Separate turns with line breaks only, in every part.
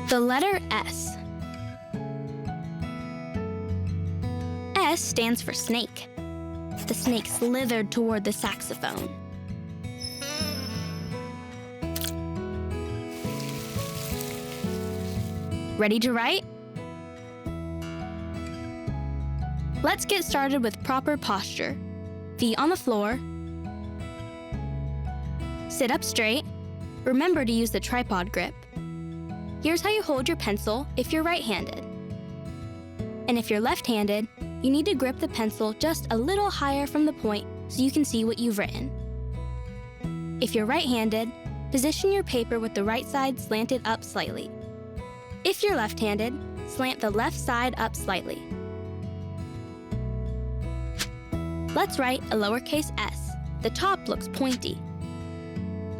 The letter S. S stands for snake. The snake slithered toward the saxophone. Ready to write? Let's get started with proper posture. Feet on the floor. Sit up straight. Remember to use the tripod grip. Here's how you hold your pencil if you're right-handed. And if you're left-handed, you need to grip the pencil just a little higher from the point so you can see what you've written. If you're right-handed, position your paper with the right side slanted up slightly. If you're left-handed, slant the left side up slightly. Let's write a lowercase s. The top looks pointy.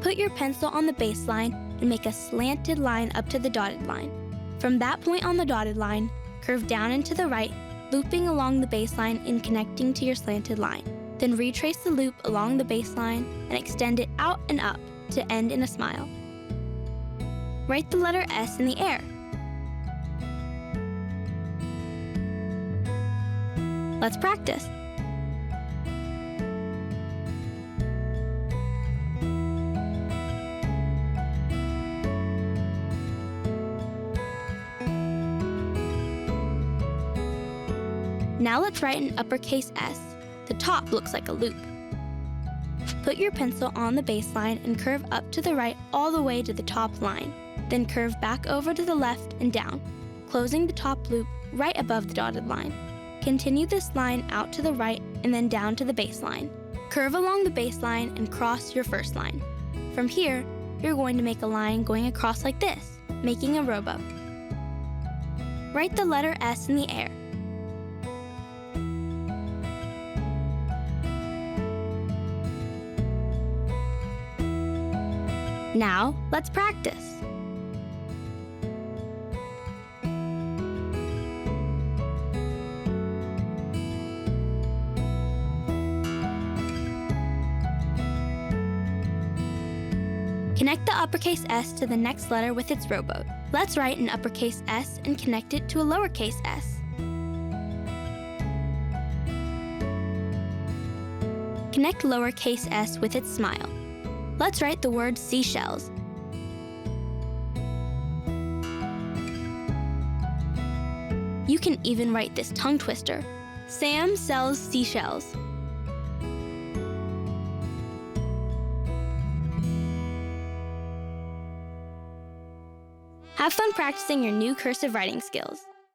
Put your pencil on the baseline and make a slanted line up to the dotted line. From that point on the dotted line, curve down and to the right, looping along the baseline and connecting to your slanted line. Then retrace the loop along the baseline and extend it out and up to end in a smile. Write the letter S in the air. Let's practice. Now let's write an uppercase S. The top looks like a loop. Put your pencil on the baseline and curve up to the right all the way to the top line. Then curve back over to the left and down, closing the top loop right above the dotted line. Continue this line out to the right and then down to the baseline. Curve along the baseline and cross your first line. From here, you're going to make a line going across like this, making a rowboat. Write the letter S in the air. Now, let's practice. Connect the uppercase S to the next letter with its rowboat. Let's write an uppercase S and connect it to a lowercase s. Connect lowercase s with its smile. Let's write the word seashells. You can even write this tongue twister. Sam sells seashells. Have fun practicing your new cursive writing skills.